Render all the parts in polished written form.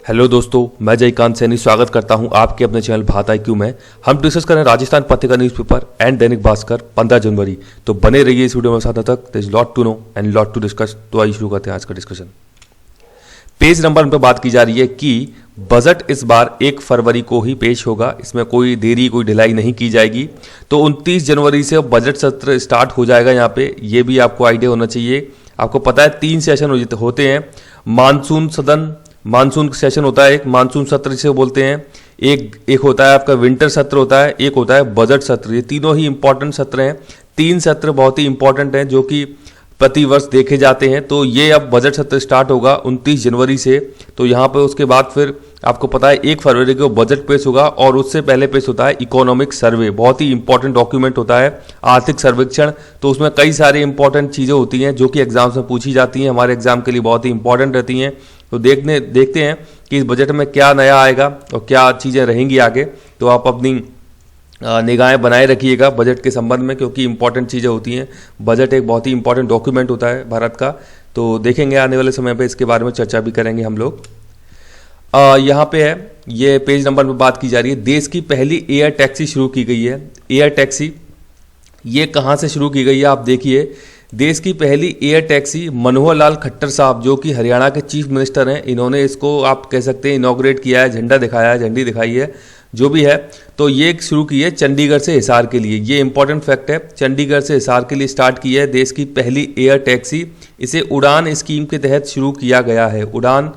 Hello दोस्तों, मैं जयकांत सैनी स्वागत करता हूं आपके अपने चैनल भारत IQ में। हम डिस्कस करें राजस्थान पत्रिका न्यूज़पेपर एंड दैनिक भास्कर 15 जनवरी। तो बने रहिए इस वीडियो में साथ तक। There is lot to know and lot to discuss. तो आइए शुरू करते हैं आज का डिस्कशन। पेज नंबर पर बात की जा रही है कि बजट इस बार 1 फरवरी को ही पेश होगा। इसमें कोई देरी कोई ढिलाई नहीं की जाएगी। तो 29 जनवरी से बजट सत्र स्टार्ट हो जाएगा। यहाँ पे ये भी आपको आइडिया होना चाहिए। आपको पता है 3 सेशन होते हैं। मानसून सेशन होता है, एक मानसून सत्र जिसे बोलते हैं, एक होता है आपका विंटर सत्र होता है, एक होता है बजट सत्र। ये तीनों ही इंपॉर्टेंट सत्र हैं। 3 सत्र बहुत ही इंपॉर्टेंट हैं जो कि प्रति वर्ष देखे जाते हैं। तो ये अब बजट सत्र स्टार्ट होगा 29 जनवरी से। तो यहाँ पर उसके बाद फिर आपको पता है 1 फरवरी को बजट पेश होगा और उससे पहले पेश होता है इकोनॉमिक सर्वे। बहुत ही इंपॉर्टेंट डॉक्यूमेंट होता है, आर्थिक सर्वेक्षण। तो उसमें कई सारी इंपॉर्टेंट चीज़ें होती हैं जो कि एग्जाम्स में पूछी जाती हैं, हमारे एग्जाम के लिए बहुत ही इंपॉर्टेंट रहती हैं। तो देखते हैं कि इस बजट में क्या नया आएगा और क्या चीज़ें रहेंगी आगे। तो आप अपनी निगाहें बनाए रखिएगा बजट के संबंध में, क्योंकि इंपॉर्टेंट चीज़ें होती हैं। बजट एक बहुत ही इंपॉर्टेंट डॉक्यूमेंट होता है भारत का। तो देखेंगे आने वाले समय पे, इसके बारे में चर्चा भी करेंगे हम लोग। यहाँ पे है, ये पेज नंबर पर बात की जा रही है। देश की पहली एयर टैक्सी शुरू की गई है। एयर टैक्सी ये कहाँ से शुरू की गई है आप देखिए। देश की पहली एयर टैक्सी मनोहर लाल खट्टर साहब, जो कि हरियाणा के चीफ मिनिस्टर हैं, इन्होंने इसको आप कह सकते हैं इनॉग्रेट किया है, झंडा दिखाया है, झंडी दिखाई है, जो भी है। तो ये शुरू की है चंडीगढ़ से हिसार के लिए। ये इंपॉर्टेंट फैक्ट है, चंडीगढ़ से हिसार के लिए स्टार्ट की है देश की पहली एयर टैक्सी। इसे उड़ान स्कीम के तहत शुरू किया गया है। उड़ान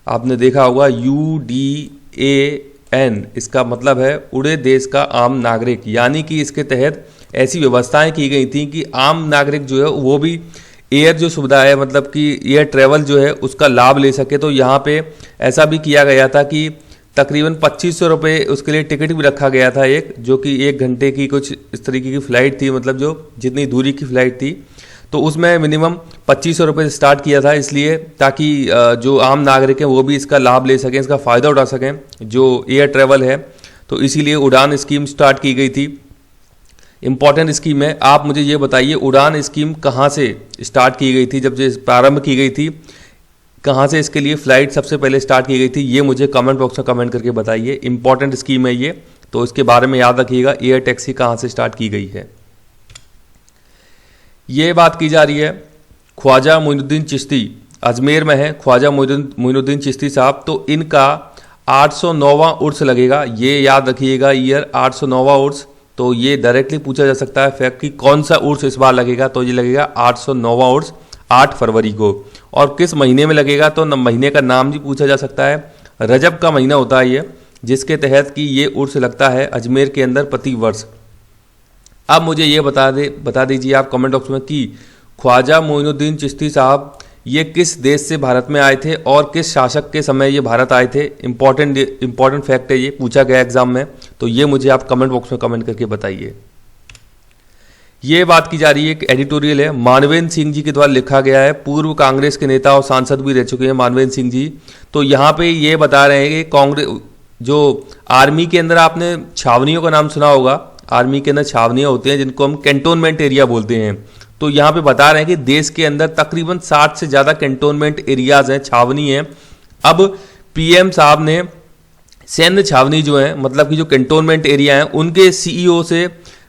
आपने देखा होगा, UDAN, इसका मतलब है उड़े देश का आम नागरिक। यानी कि इसके तहत ऐसी व्यवस्थाएं की गई थी कि आम नागरिक जो है वो भी एयर जो सुविधा है, मतलब कि एयर ट्रैवल जो है उसका लाभ ले सके। तो यहाँ पे ऐसा भी किया गया था कि तकरीबन 2500 रुपये उसके लिए टिकट भी रखा गया था, एक जो कि 1 घंटे की कुछ इस तरीके की फ़्लाइट थी, मतलब जो जितनी दूरी की फ़्लाइट थी। तो उसमें मिनिमम 2500 रुपये से स्टार्ट किया था, इसलिए ताकि जो आम नागरिक हैं वो भी इसका लाभ ले सकें, इसका फ़ायदा उठा सकें जो एयर ट्रैवल है। तो इसीलिए उड़ान स्कीम स्टार्ट की गई थी। इंपॉर्टेंट स्कीम है। आप मुझे ये बताइए, उड़ान स्कीम कहाँ से स्टार्ट की गई थी, जब से प्रारंभ की गई थी, कहाँ से इसके लिए फ़्लाइट सबसे पहले स्टार्ट की गई थी, ये मुझे कमेंट बॉक्स में कमेंट करके बताइए। इंपॉर्टेंट स्कीम है ये, तो इसके बारे में याद रखिएगा, एयर टैक्सी कहाँ से स्टार्ट की गई है। ये बात की जा रही है ख्वाजा मोइनुद्दीन चिश्ती, अजमेर में है ख्वाजा मोइनुद्दीन चिश्ती साहब। तो इनका 809वां उर्स लगेगा, ये याद रखिएगा, ईयर 809वां उर्स। तो ये डायरेक्टली पूछा जा सकता है फैक्ट कि कौन सा उर्स इस बार लगेगा। तो ये लगेगा 809वां उर्स 8 फरवरी को। और किस महीने में लगेगा, तो महीने का नाम भी पूछा जा सकता है। रजब का महीना होता है ये, जिसके तहत कि ये उर्स लगता है अजमेर के अंदर प्रति वर्ष। अब मुझे ये बता दीजिए आप कमेंट बॉक्स में कि ख्वाजा मोइनुद्दीन चिश्ती साहब ये किस देश से भारत में आए थे और किस शासक के समय ये भारत आए थे। इंपॉर्टेंट फैक्ट है, ये पूछा गया एग्जाम में। तो ये मुझे आप कमेंट बॉक्स में कमेंट करके बताइए। ये बात की जा रही है, एक एडिटोरियल है, मानवेंद्र सिंह जी के द्वारा लिखा गया है। पूर्व कांग्रेस के नेता और सांसद भी रह चुके हैं मानवेंद्र सिंह जी। तो यहाँ पे ये बता रहे हैं कि कांग्रेस जो आर्मी के अंदर, आपने छावनियों का नाम सुना होगा, आर्मी के अंदर छावनियाँ होती हैं जिनको हम कैंटोनमेंट एरिया बोलते हैं। तो यहाँ पे बता रहे हैं कि देश के अंदर तकरीबन 60 से ज़्यादा कैंटोनमेंट एरियाज हैं, छावनी हैं। अब PM साहब ने सैन्य छावनी जो है, मतलब कि जो कैंटोनमेंट एरिया हैं, उनके CEO से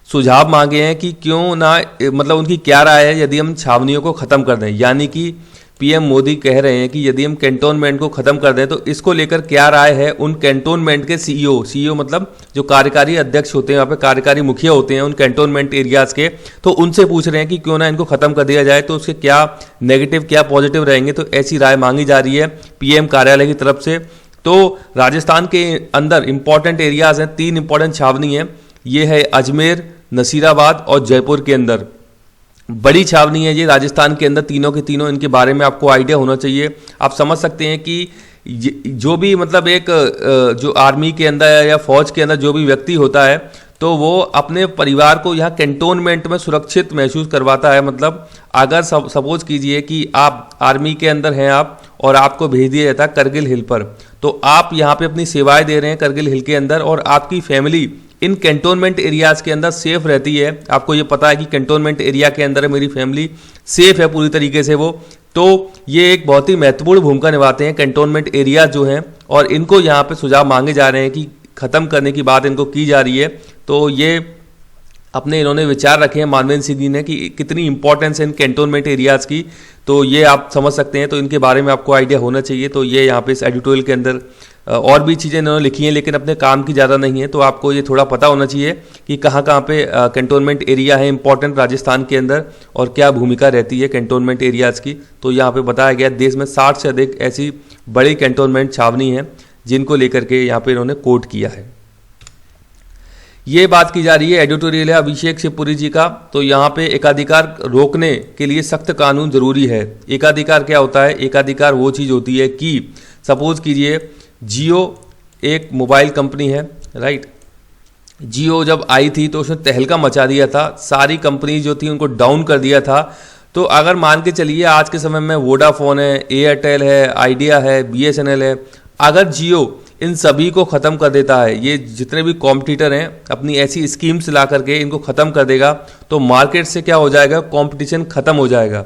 सुझाव मांगे हैं कि क्यों ना, मतलब उनकी क्या राय है यदि हम छावनियों को ख़त्म कर दें। यानी कि PM मोदी कह रहे हैं कि यदि हम कैंटोनमेंट को ख़त्म कर दें तो इसको लेकर क्या राय है उन कैंटोनमेंट के CEO मतलब जो कार्यकारी अध्यक्ष होते हैं, वहाँ पे कार्यकारी मुखिया होते हैं उन कैंटोनमेंट एरियाज़ के। तो उनसे पूछ रहे हैं कि क्यों ना इनको ख़त्म कर दिया जाए, तो उसके क्या नेगेटिव क्या पॉजिटिव रहेंगे। तो ऐसी राय मांगी जा रही है PM कार्यालय की तरफ से। तो राजस्थान के अंदर इंपॉर्टेंट एरियाज़ हैं, 3 इंपॉर्टेंट छावनी हैं। ये है अजमेर, नसीराबाद और जयपुर के अंदर। बड़ी छावनी है ये राजस्थान के अंदर, तीनों के तीनों। इनके बारे में आपको आइडिया होना चाहिए। आप समझ सकते हैं कि जो भी मतलब एक जो आर्मी के अंदर या फौज के अंदर जो भी व्यक्ति होता है, तो वो अपने परिवार को यहाँ कैंटोनमेंट में सुरक्षित महसूस करवाता है। मतलब अगर सपोज कीजिए कि आप आर्मी के अंदर हैं आप, और आपको भेज दिया जाता है करगिल हिल पर, तो आप यहाँ पे अपनी सेवाएं दे रहे हैं करगिल हिल के अंदर, और आपकी फैमिली इन कैंटोनमेंट एरियाज़ के अंदर सेफ रहती है। आपको ये पता है कि कैंटोनमेंट एरिया के अंदर मेरी फैमिली सेफ है पूरी तरीके से, वो तो ये एक बहुत ही महत्वपूर्ण भूमिका निभाते हैं कैंटोनमेंट एरिया जो हैं, और इनको यहाँ पे सुझाव मांगे जा रहे हैं कि ख़त्म करने की बात इनको की जा रही है। तो ये अपने इन्होंने विचार रखे हैं मानवेंद्र सिंह जी ने कि कितनी इंपॉर्टेंस है इन कैंटोनमेंट एरियाज़ की, तो ये आप समझ सकते हैं। तो इनके बारे में आपको आइडिया होना चाहिए। तो ये यहाँ पे इस एडिटोरियल के अंदर और भी चीज़ें इन्होंने लिखी हैं, लेकिन अपने काम की ज़्यादा नहीं है, तो आपको ये थोड़ा पता होना चाहिए कि कहाँ कहाँ पे कैंटोनमेंट एरिया है इंपॉर्टेंट राजस्थान के अंदर, और क्या भूमिका रहती है कैंटोनमेंट एरियाज़ की। तो यहाँ पे बताया गया देश में 60 से अधिक ऐसी बड़ी कैंटोनमेंट छावनी हैं जिनको लेकर के यहाँ पे इन्होंने कोट किया है। ये बात की जा रही है, एडिटोरियल है अभिषेक शिवपुरी जी का। तो यहाँ पे एकाधिकार रोकने के लिए सख्त कानून जरूरी है। एकाधिकार क्या होता है? एकाधिकार वो चीज़ होती है कि सपोज कीजिए जियो एक मोबाइल कंपनी है, राइट। जियो जब आई थी तो उसने तहलका मचा दिया था, सारी कंपनी जो थी उनको डाउन कर दिया था। तो अगर मान के चलिए आज के समय में वोडाफोन है, एयरटेल है, आइडिया है, BSNL है, अगर जियो इन सभी को ख़त्म कर देता है, ये जितने भी कॉम्पिटिटर हैं अपनी ऐसी स्कीम्स ला करके इनको ख़त्म कर देगा, तो मार्केट से क्या हो जाएगा? कंपटीशन ख़त्म हो जाएगा।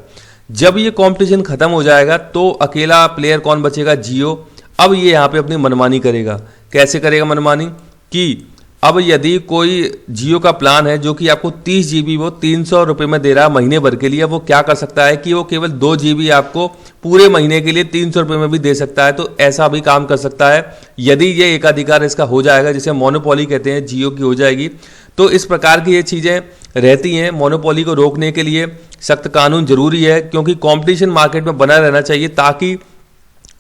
जब ये कंपटीशन ख़त्म हो जाएगा तो अकेला प्लेयर कौन बचेगा? जियो। अब ये यहाँ पे अपनी मनमानी करेगा। कैसे करेगा मनमानी? कि अब यदि कोई जियो का प्लान है जो कि आपको 30 GB वो 300 रुपये में दे रहा है महीने भर के लिए, वो क्या कर सकता है कि वो केवल 2 GB आपको पूरे महीने के लिए 300 रुपये में भी दे सकता है। तो ऐसा भी काम कर सकता है यदि ये एकाधिकार इसका हो जाएगा, जिसे मोनोपोली कहते हैं, जियो की हो जाएगी। तो इस प्रकार की ये चीज़ें रहती हैं। मोनोपोली को रोकने के लिए सख्त कानून जरूरी है, क्योंकि कॉम्पिटिशन मार्केट में बना रहना चाहिए, ताकि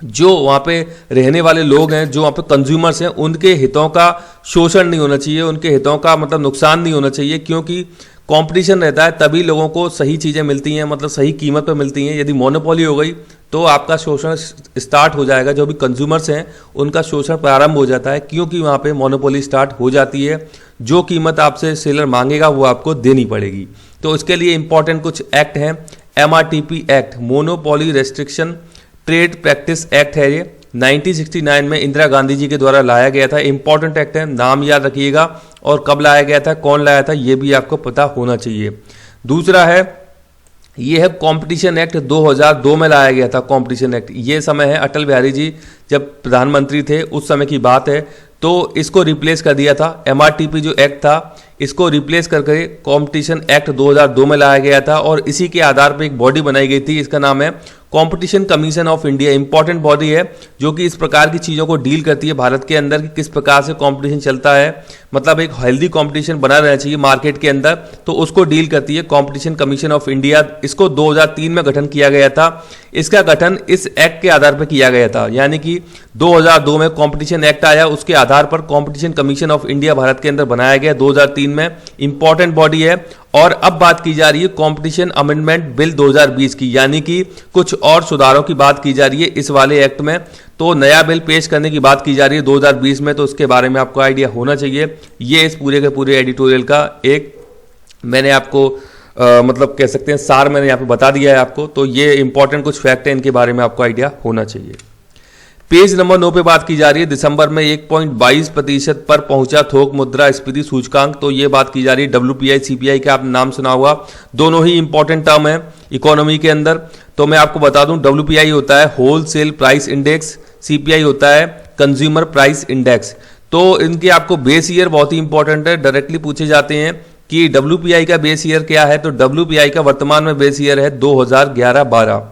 जो वहाँ पे रहने वाले लोग हैं, जो वहाँ पे कंज्यूमर्स हैं, उनके हितों का शोषण नहीं होना चाहिए, उनके हितों का मतलब नुकसान नहीं होना चाहिए। क्योंकि कंपटीशन रहता है तभी लोगों को सही चीज़ें मिलती हैं, मतलब सही कीमत पर मिलती हैं। यदि मोनोपोली हो गई तो आपका शोषण स्टार्ट हो जाएगा, जो भी कंज्यूमर्स हैं उनका शोषण प्रारंभ हो जाता है, क्योंकि वहाँ पे मोनोपोली स्टार्ट हो जाती है। जो कीमत आपसे सेलर मांगेगा वो आपको देनी पड़ेगी। तो इसके लिए इंपॉर्टेंट कुछ एक्ट हैं। MRTP act, monopoly restriction trade practice act है, ये 1969 में इंदिरा गांधी जी के द्वारा लाया गया था। इंपॉर्टेंट एक्ट है, नाम याद रखिएगा, और कब लाया गया था, कौन लाया था, ये भी आपको पता होना चाहिए। दूसरा है, ये है कंपटीशन एक्ट, 2002 में लाया गया था कंपटीशन एक्ट। ये समय है अटल बिहारी जी जब प्रधानमंत्री थे, उस समय की बात है। तो इसको रिप्लेस कर दिया था, MRTP जो एक्ट था इसको रिप्लेस करके कंपटीशन एक्ट 2002 में लाया गया था, और इसी के आधार पर एक बॉडी बनाई गई थी, इसका नाम है competition commission of India. Important body है जो कि इस प्रकार की चीज़ों को डील करती है भारत के अंदर, कि किस प्रकार से कंपटीशन चलता है, मतलब एक हेल्दी कंपटीशन बना रहना चाहिए मार्केट के अंदर, तो उसको डील करती है कंपटीशन कमीशन ऑफ इंडिया। इसको 2003 में गठन किया गया था। इसका गठन इस एक्ट के आधार पर किया गया था, यानी कि 2002 में कंपटीशन एक्ट आया, उसके आधार पर competition commission of India Bharat के अंदर बनाया गया 2003 में। इंपॉर्टेंट बॉडी है। और अब बात की जा रही है कंपटीशन अमेंडमेंट बिल 2020 की, यानी कि कुछ और सुधारों की बात की जा रही है इस वाले एक्ट में। तो नया बिल पेश करने की बात की जा रही है 2020 में, तो उसके बारे में आपको आइडिया होना चाहिए। ये इस पूरे के पूरे एडिटोरियल का एक मैंने आपको मतलब कह सकते हैं सार मैंने यहाँ पे बता दिया है आपको। तो ये इंपॉर्टेंट कुछ फैक्ट है, इनके बारे में आपको आइडिया होना चाहिए। पेज नंबर 9 पे बात की जा रही है, दिसंबर में 1.22% पर पहुंचा थोक मुद्रा स्फीति सूचकांक। तो ये बात की जा रही है WPI CPI का, आपने नाम सुना हुआ, दोनों ही इंपॉर्टेंट टर्म है इकोनॉमी के अंदर। तो मैं आपको बता दूं, WPI होता है होलसेल प्राइस इंडेक्स, CPI होता है कंज्यूमर प्राइस इंडेक्स। तो इनके आपको बेस ईयर बहुत ही इंपॉर्टेंट है, डायरेक्टली पूछे जाते हैं कि WPI का बेस ईयर क्या है। तो WPI का वर्तमान में बेस ईयर है 2011-12,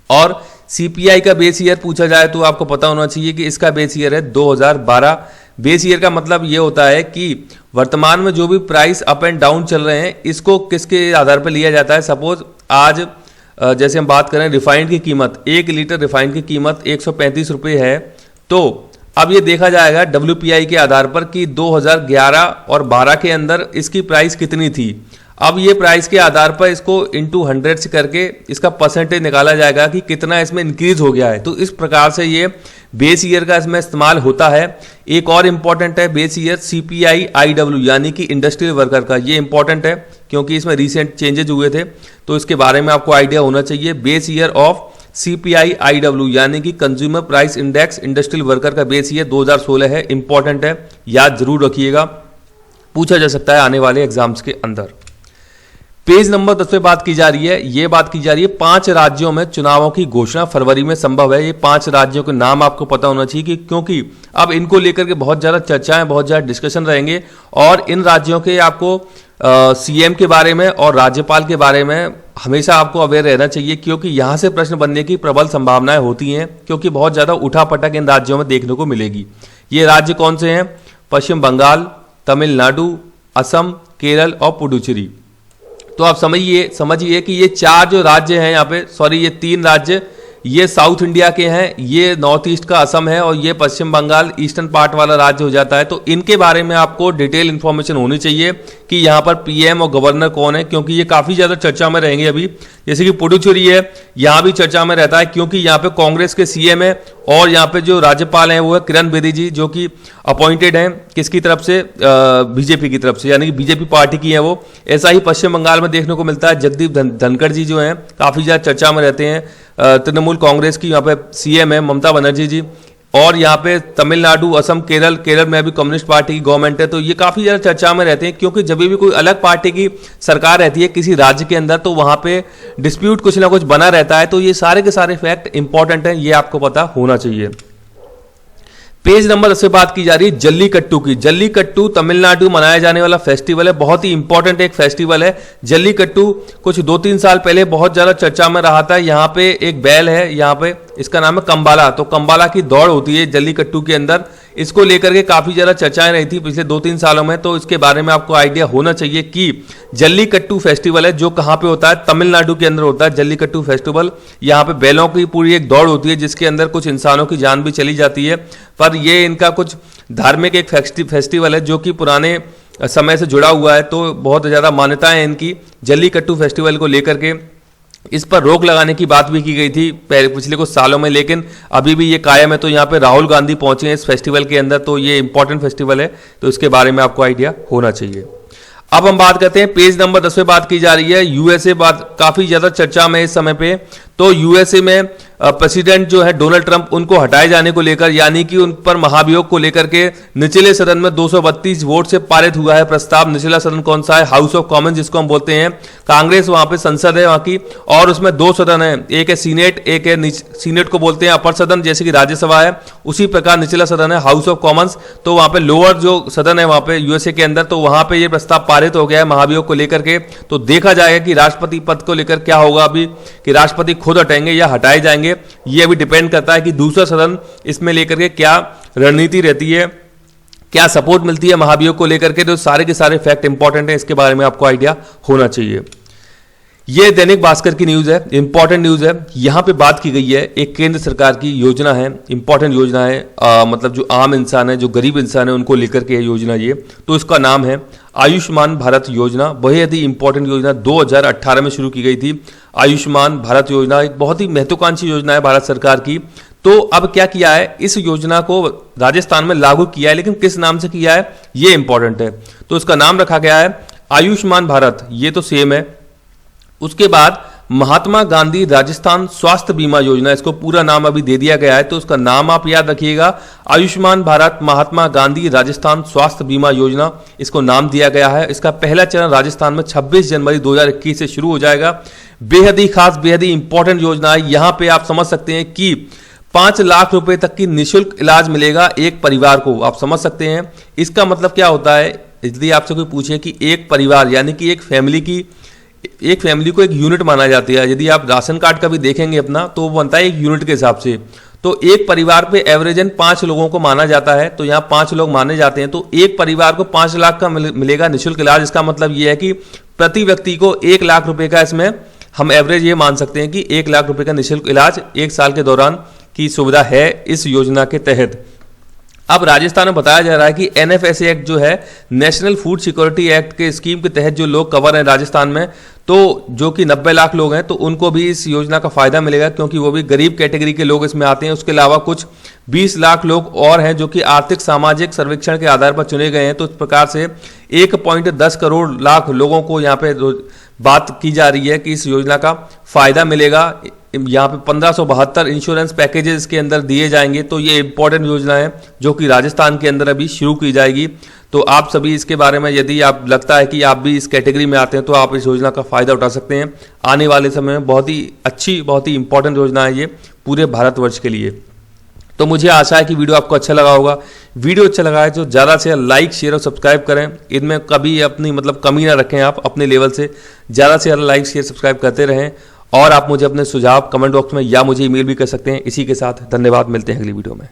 और CPI का बेस ईयर पूछा जाए तो आपको पता होना चाहिए कि इसका बेस ईयर है 2012। बेस ईयर का मतलब ये होता है कि वर्तमान में जो भी प्राइस अप एंड डाउन चल रहे हैं, इसको किसके आधार पर लिया जाता है। सपोज आज जैसे हम बात करें रिफाइंड की कीमत, 1 लीटर रिफाइंड की कीमत 135 रुपये है, तो अब ये देखा जाएगा WPI के आधार पर कि 2011 और 12 के अंदर इसकी प्राइस कितनी थी। अब ये प्राइस के आधार पर इसको इंटू 100 से करके इसका परसेंटेज निकाला जाएगा कि कितना इसमें इंक्रीज हो गया है। तो इस प्रकार से ये बेस ईयर का इसमें इस्तेमाल होता है। एक और इम्पॉर्टेंट है बेस ईयर CPI IW, यानी कि इंडस्ट्रियल वर्कर का। ये इंपॉर्टेंट है क्योंकि इसमें रिसेंट चेंजेज हुए थे, तो इसके बारे में आपको आइडिया होना चाहिए। Base year of CPI IW यानी कि consumer price index industrial worker का बेस ईयर 2016 है। इंपॉर्टेंट है, याद जरूर रखिएगा, पूछा जा सकता है आने वाले एग्जाम्स के अंदर। पेज नंबर 10 पे बात की जा रही है, ये बात की जा रही है 5 राज्यों में चुनावों की घोषणा फरवरी में संभव है। ये 5 राज्यों के नाम आपको पता होना चाहिए क्योंकि अब इनको लेकर के बहुत ज़्यादा चर्चाएं, बहुत ज़्यादा डिस्कशन रहेंगे और इन राज्यों के आपको सीएम के बारे में और राज्यपाल के बारे में हमेशा आपको अवेयर रहना चाहिए क्योंकि यहाँ से प्रश्न बनने की प्रबल संभावनाएं होती हैं क्योंकि बहुत ज़्यादा उठापटक इन राज्यों में देखने को मिलेगी। ये राज्य कौन से हैं? पश्चिम बंगाल, तमिलनाडु, असम, केरल और पुडुचेरी। तो आप समझिए कि ये 4 जो राज्य हैं यहाँ पे, सॉरी ये 3 राज्य, ये साउथ इंडिया के हैं, ये नॉर्थ ईस्ट का असम है और ये पश्चिम बंगाल ईस्टर्न पार्ट वाला राज्य हो जाता है। तो इनके बारे में आपको डिटेल इंफॉर्मेशन होनी चाहिए कि यहाँ पर पीएम और गवर्नर कौन है क्योंकि ये काफ़ी ज़्यादा चर्चा में रहेंगे अभी। जैसे कि पुडुचेरी है, यहाँ भी चर्चा में रहता है क्योंकि यहाँ पे कांग्रेस के सीएम है और यहाँ पे जो राज्यपाल हैं वो है किरण बेदी जो कि अपॉइंटेड हैं किसकी तरफ से? बीजेपी की तरफ से, यानी कि बीजेपी पार्टी की है वो। ऐसा ही पश्चिम बंगाल में देखने को मिलता है। जगदीप धनखड़ जी जो हैं काफ़ी ज़्यादा चर्चा में रहते हैं। तृणमूल कांग्रेस की यहाँ पे सीएम है ममता बनर्जी जी। और यहाँ पे तमिलनाडु, असम, केरल में अभी कम्युनिस्ट पार्टी की गवर्नमेंट है। तो ये काफ़ी ज़्यादा चर्चा में रहते हैं क्योंकि जब भी कोई अलग पार्टी की सरकार रहती है किसी राज्य के अंदर तो वहाँ पे डिस्प्यूट कुछ ना कुछ बना रहता है। तो ये सारे के सारे फैक्ट इंपॉर्टेंट हैं, ये आपको पता होना चाहिए। पेज नंबर 10 से बात की जा रही है जल्लीकट्टू की। जल्लीकट्टू तमिलनाडु मनाया जाने वाला फेस्टिवल है, बहुत ही इंपॉर्टेंट एक फेस्टिवल है जल्लीकट्टू। कुछ 2-3 साल पहले बहुत ज्यादा चर्चा में रहा था। यहाँ पे एक बैल है, यहाँ पे इसका नाम है कंबाला। तो कंबाला की दौड़ होती है जल्लीकट्टू के अंदर। इसको लेकर के काफी ज्यादा चर्चाएं रही थी पिछले 2-3 सालों में। तो इसके बारे में आपको आइडिया होना चाहिए कि जल्लीकट्टू फेस्टिवल है जो कहाँ पे होता है? तमिलनाडु के अंदर होता है जल्लीकट्टू फेस्टिवल। यहाँ पे बैलों की पूरी एक दौड़ होती है जिसके अंदर कुछ इंसानों की जान भी चली जाती है। पर ये इनका कुछ धार्मिक एक फेस्टिवल है जो कि पुराने समय से जुड़ा हुआ है। तो बहुत ज़्यादा मान्यताएं हैं इनकी जल्लीकट्टू फेस्टिवल को लेकर के। इस पर रोक लगाने की बात भी की गई थी पिछले कुछ सालों में, लेकिन अभी भी ये कायम है। तो यहाँ पे राहुल गांधी पहुंचे हैं इस फेस्टिवल के अंदर। तो ये इंपॉर्टेंट फेस्टिवल है, तो इसके बारे में आपको आइडिया होना चाहिए। अब हम बात करते हैं पेज नंबर 10 पे बात की जा रही है यूएसए। बात काफी ज्यादा चर्चा में इस समय पे। तो यूएसए में प्रेसिडेंट जो है डोनाल्ड ट्रंप, उनको हटाए जाने को लेकर, यानी कि उन पर महाभियोग को लेकर के निचले सदन में 232 वोट से पारित हुआ है प्रस्ताव। निचला सदन कौन सा है? हाउस ऑफ कॉमन जिसको हम बोलते हैं। कांग्रेस वहां पे संसद है वहां की, और उसमें 2 सदन है, एक है सीनेट, एक है सीनेट को बोलते हैं अपर सदन, जैसे कि राज्यसभा है उसी प्रकार निचला सदन है हाउस ऑफ कॉमन्स। तो वहां पे लोअर जो सदन है वहां पे यूएसए के अंदर, तो वहां पे ये प्रस्ताव पारित हो गया है महाभियोग को लेकर के। तो देखा जाएगा कि राष्ट्रपति पद को लेकर क्या होगा अभी, कि राष्ट्रपति खुद हटेंगे या हटाए जाएंगे। ये अभी डिपेंड करता है कि दूसरा सदन इसमें लेकर के क्या रणनीति रहती है, क्या सपोर्ट मिलती है महाभियोग को लेकर के। तो सारे के सारे फैक्ट इंपॉर्टेंट है, इसके बारे में आपको आइडिया होना चाहिए। ये दैनिक भास्कर की न्यूज है, इंपॉर्टेंट न्यूज है। यहां पे बात की गई है एक केंद्र सरकार की योजना है, इंपॉर्टेंट योजना है। मतलब जो आम इंसान है, जो गरीब इंसान है, उनको लेकर के योजना ये। तो इसका नाम है आयुष्मान भारत योजना। बेहद ही इंपॉर्टेंट योजना 2018 में शुरू की गई थी। आयुष्मान भारत योजना एक बहुत ही महत्वाकांक्षी योजना है भारत सरकार की। तो अब क्या किया है, इस योजना को राजस्थान में लागू किया है, लेकिन किस नाम से किया है ये इंपॉर्टेंट है। तो इसका नाम रखा गया है आयुष्मान भारत, ये तो सेम है। उसके बाद महात्मा गांधी राजस्थान स्वास्थ्य बीमा योजना, इसको पूरा नाम अभी दे दिया गया है। तो उसका नाम आप याद रखिएगा, आयुष्मान भारत महात्मा गांधी राजस्थान स्वास्थ्य बीमा योजना, इसको नाम दिया गया है। इसका पहला चरण राजस्थान में 26 जनवरी 2021 से शुरू हो जाएगा। बेहद ही खास, बेहद ही इंपॉर्टेंट योजना है। यहां पे आप समझ सकते हैं कि 5 लाख रुपए तक की निःशुल्क इलाज मिलेगा एक परिवार को। आप समझ सकते हैं इसका मतलब क्या होता है। यदि आपसे कोई पूछे कि एक परिवार यानी कि एक फैमिली को एक यूनिट माना जाती है। यदि आप राशन कार्ड का भी देखेंगे अपना, तो वो बनता है एक यूनिट के हिसाब से। तो एक परिवार पे एवरेजन 5 लोगों को माना जाता है। तो यहाँ 5 लोग माने जाते हैं। तो एक परिवार को 5 लाख का मिलेगा निःशुल्क इलाज। इसका मतलब ये है कि प्रति व्यक्ति को 1 लाख रुपए का, इसमें हम एवरेज ये मान सकते हैं कि 1 लाख रुपए का निःशुल्क इलाज 1 साल के दौरान की सुविधा है इस योजना के तहत। अब राजस्थान में बताया जा रहा है कि एनएफएसए एक्ट जो है, नेशनल फूड सिक्योरिटी एक्ट के स्कीम के तहत जो लोग कवर हैं राजस्थान में, तो जो कि 90 लाख लोग हैं, तो उनको भी इस योजना का फायदा मिलेगा क्योंकि वो भी गरीब कैटेगरी के लोग इसमें आते हैं। उसके अलावा कुछ 20 लाख लोग और हैं जो कि आर्थिक सामाजिक सर्वेक्षण के आधार पर चुने गए हैं। तो इस प्रकार से 1.10 करोड़ लाख लोगों को यहाँ पे बात की जा रही है कि इस योजना का फायदा मिलेगा। यहाँ पे 1572 इंश्योरेंस पैकेजेस के अंदर दिए जाएंगे। तो ये इंपॉर्टेंट योजना है जो कि राजस्थान के अंदर अभी शुरू की जाएगी। तो आप सभी इसके बारे में, यदि आप लगता है कि आप भी इस कैटेगरी में आते हैं, तो आप इस योजना का फ़ायदा उठा सकते हैं। आने वाले समय में बहुत ही अच्छी, बहुत ही इंपॉर्टेंट योजना है ये पूरे भारतवर्ष के लिए। तो मुझे आशा है कि वीडियो आपको अच्छा लगा होगा। वीडियो अच्छा लगा है तो ज़्यादा से लाइक, शेयर और सब्सक्राइब करें। इनमें कभी अपनी कमी ना रखें, आप अपने लेवल से ज़्यादा से ज़्यादा लाइक, शेयर, सब्सक्राइब करते रहें। और आप मुझे अपने सुझाव कमेंट बॉक्स में या मुझे ईमेल भी कर सकते हैं। इसी के साथ धन्यवाद, मिलते हैं अगली वीडियो में।